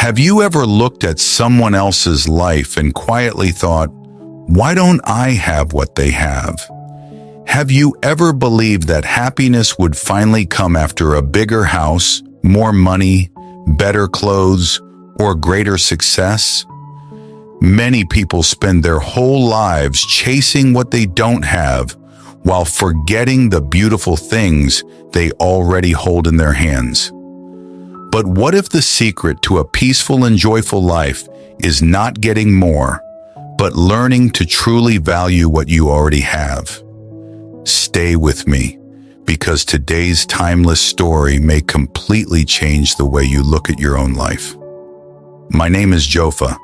Have you ever looked at someone else's life and quietly thought, why don't I have what they have? Have you ever believed that happiness would finally come after a bigger house, more money, better clothes, or greater success? Many people spend their whole lives chasing what they don't have while forgetting the beautiful things they already hold in their hands. But what if the secret to a peaceful and joyful life is not getting more, but learning to truly value what you already have? Stay with me, because today's timeless story may completely change the way you look at your own life. My name is Jofa,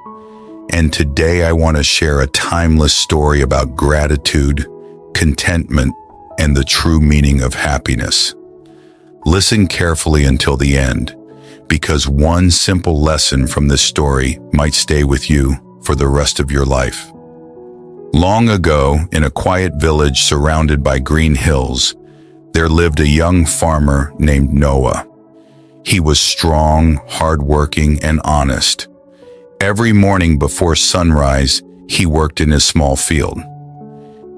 and today I want to share a timeless story about gratitude, contentment, and the true meaning of happiness. Listen carefully until the end, because one simple lesson from this story might stay with you for the rest of your life. Long ago, in a quiet village surrounded by green hills, there lived a young farmer named Noah. He was strong, hardworking, and honest. Every morning before sunrise, he worked in his small field.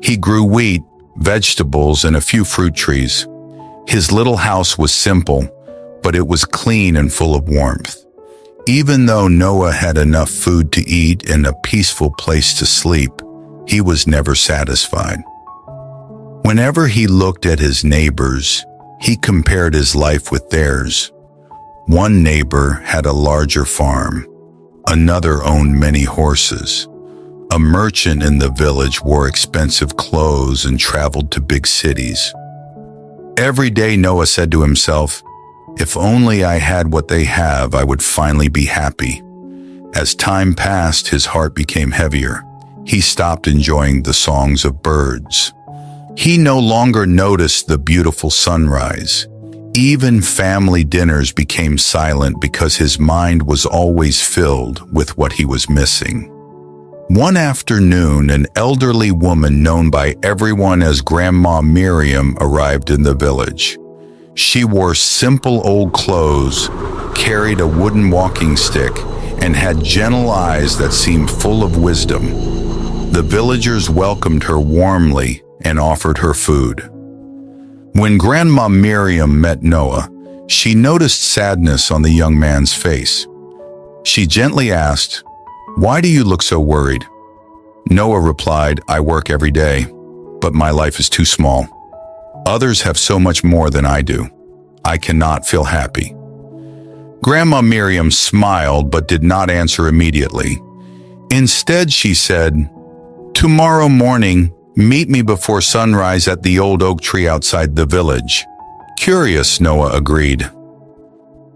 He grew wheat, vegetables, and a few fruit trees. His little house was simple, but it was clean and full of warmth. Even though Noah had enough food to eat and a peaceful place to sleep, he was never satisfied. Whenever he looked at his neighbors, he compared his life with theirs. One neighbor had a larger farm. Another owned many horses. A merchant in the village wore expensive clothes and traveled to big cities. Every day Noah said to himself, "If only I had what they have, I would finally be happy." As time passed, his heart became heavier. He stopped enjoying the songs of birds. He no longer noticed the beautiful sunrise. Even family dinners became silent because his mind was always filled with what he was missing. One afternoon, an elderly woman known by everyone as Grandma Miriam arrived in the village. She wore simple old clothes, carried a wooden walking stick, and had gentle eyes that seemed full of wisdom. The villagers welcomed her warmly and offered her food. When Grandma Miriam met Noah, she noticed sadness on the young man's face. She gently asked, "Why do you look so worried?" Noah replied, "I work every day, but my life is too small. Others have so much more than I do. I cannot feel happy." Grandma Miriam smiled but did not answer immediately. Instead, she said, "Tomorrow morning, meet me before sunrise at the old oak tree outside the village." Curious, Noah agreed.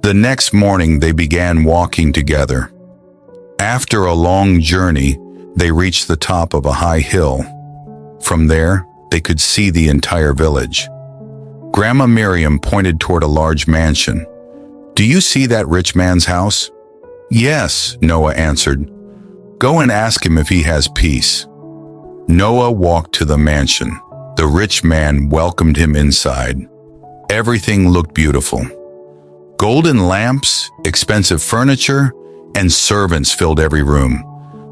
The next morning, they began walking together. After a long journey, they reached the top of a high hill. From there, they could see the entire village. Grandma Miriam pointed toward a large mansion. "Do you see that rich man's house?" "Yes," Noah answered. "Go and ask him if he has peace." Noah walked to the mansion. The rich man welcomed him inside. Everything looked beautiful. Golden lamps, expensive furniture, and servants filled every room.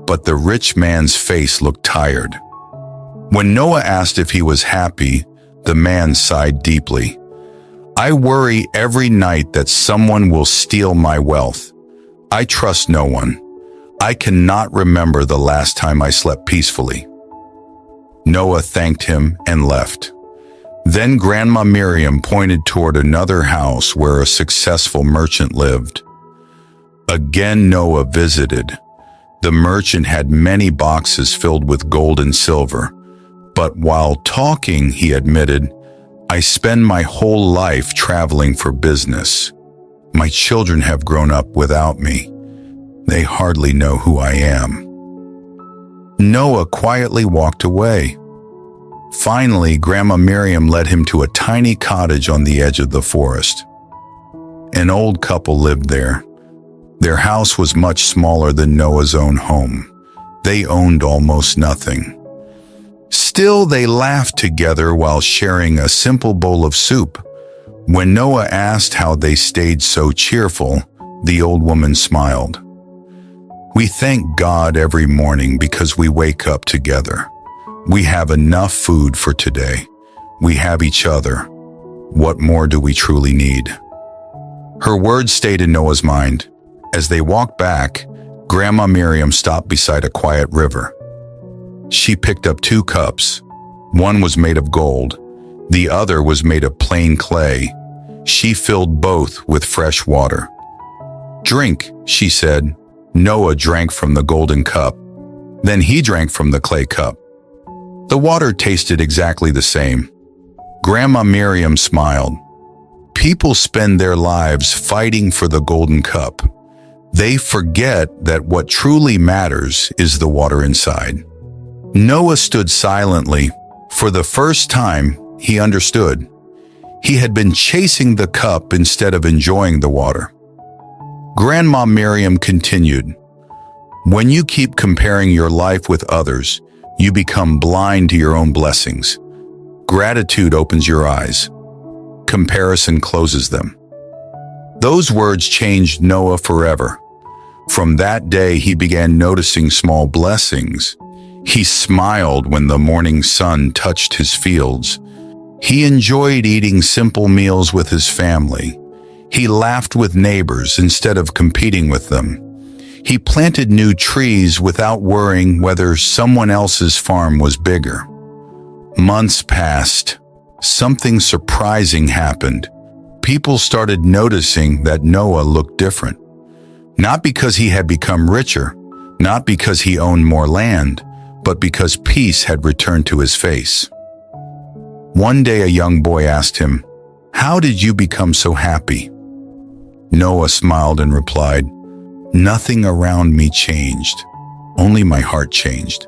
But the rich man's face looked tired. When Noah asked if he was happy, the man sighed deeply. "I worry every night that someone will steal my wealth. I trust no one. I cannot remember the last time I slept peacefully." Noah thanked him and left. Then Grandma Miriam pointed toward another house where a successful merchant lived. Again Noah visited. The merchant had many boxes filled with gold and silver. But while talking, he admitted, "I spend my whole life traveling for business. My children have grown up without me. They hardly know who I am." Noah quietly walked away. Finally, Grandma Miriam led him to a tiny cottage on the edge of the forest. An old couple lived there. Their house was much smaller than Noah's own home. They owned almost nothing. Still, they laughed together while sharing a simple bowl of soup. When Noah asked how they stayed so cheerful, the old woman smiled. We thank God every morning because we wake up together. We have enough food for today. We have each other. What more do we truly need? Her words stayed in Noah's mind. As they walked back, Grandma Miriam stopped beside a quiet river. She picked up 2 cups. One was made of gold. The other was made of plain clay. She filled both with fresh water. "Drink," she said. Noah drank from the golden cup. Then he drank from the clay cup. The water tasted exactly the same. Grandma Miriam smiled. People spend their lives fighting for the golden cup. They forget that what truly matters is the water inside. Noah stood silently. For the first time, he understood. He had been chasing the cup instead of enjoying the water. Grandma Miriam continued, "When you keep comparing your life with others, you become blind to your own blessings. Gratitude opens your eyes. Comparison closes them." Those words changed Noah forever. From that day, he began noticing small blessings. He smiled when the morning sun touched his fields. He enjoyed eating simple meals with his family. He laughed with neighbors instead of competing with them. He planted new trees without worrying whether someone else's farm was bigger. Months passed. Something surprising happened. People started noticing that Noah looked different. Not because he had become richer, not because he owned more land, but because peace had returned to his face. One day a young boy asked him, "How did you become so happy?" Noah smiled and replied, "Nothing around me changed. Only my heart changed."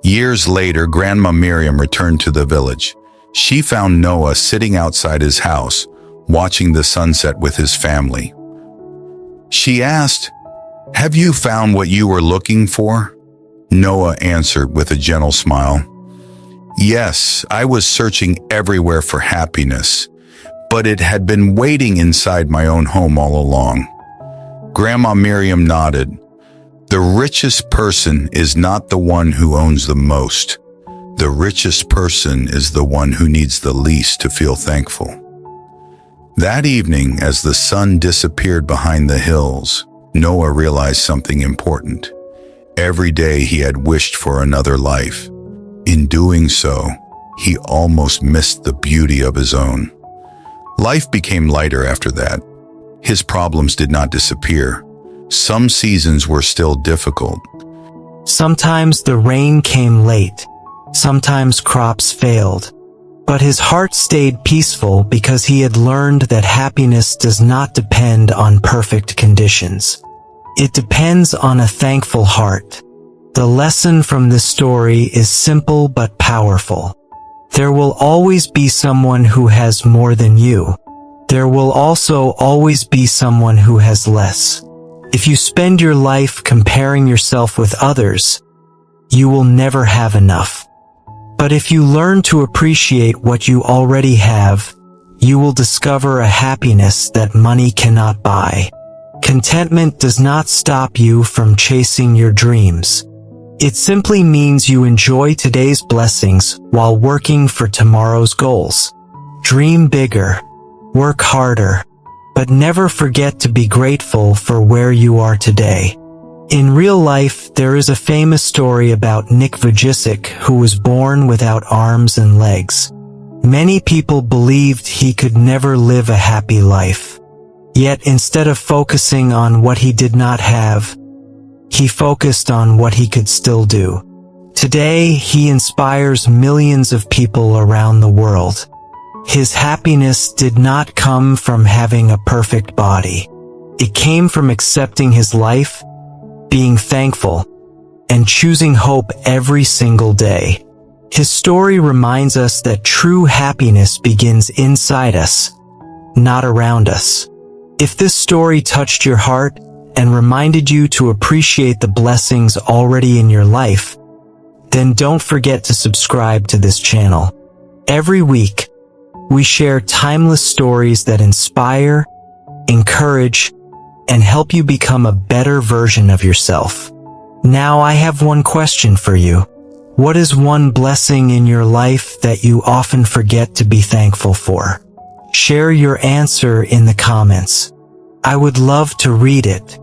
Years later, Grandma Miriam returned to the village. She found Noah sitting outside his house, watching the sunset with his family. She asked, "Have you found what you were looking for?" Noah answered with a gentle smile, "Yes, I was searching everywhere for happiness, but it had been waiting inside my own home all along." Grandma Miriam nodded. The richest person is not the one who owns the most. The richest person is the one who needs the least to feel thankful. That evening, as the sun disappeared behind the hills, Noah realized something important. Every day he had wished for another life. In doing so, he almost missed the beauty of his own. Life became lighter after that. His problems did not disappear. Some seasons were still difficult. Sometimes the rain came late. Sometimes crops failed. But his heart stayed peaceful because he had learned that happiness does not depend on perfect conditions. It depends on a thankful heart. The lesson from this story is simple but powerful. There will always be someone who has more than you. There will also always be someone who has less. If you spend your life comparing yourself with others, you will never have enough. But if you learn to appreciate what you already have, you will discover a happiness that money cannot buy. Contentment does not stop you from chasing your dreams. It simply means you enjoy today's blessings while working for tomorrow's goals. Dream bigger, work harder, but never forget to be grateful for where you are today. In real life, there is a famous story about Nick Vujicic, who was born without arms and legs. Many people believed he could never live a happy life. Yet instead of focusing on what he did not have, he focused on what he could still do. Today, he inspires millions of people around the world. His happiness did not come from having a perfect body. It came from accepting his life, being thankful, and choosing hope every single day. His story reminds us that true happiness begins inside us, not around us. If this story touched your heart and reminded you to appreciate the blessings already in your life, then don't forget to subscribe to this channel. Every week, we share timeless stories that inspire, encourage, and help you become a better version of yourself. Now I have one question for you. What is one blessing in your life that you often forget to be thankful for? Share your answer in the comments. I would love to read it.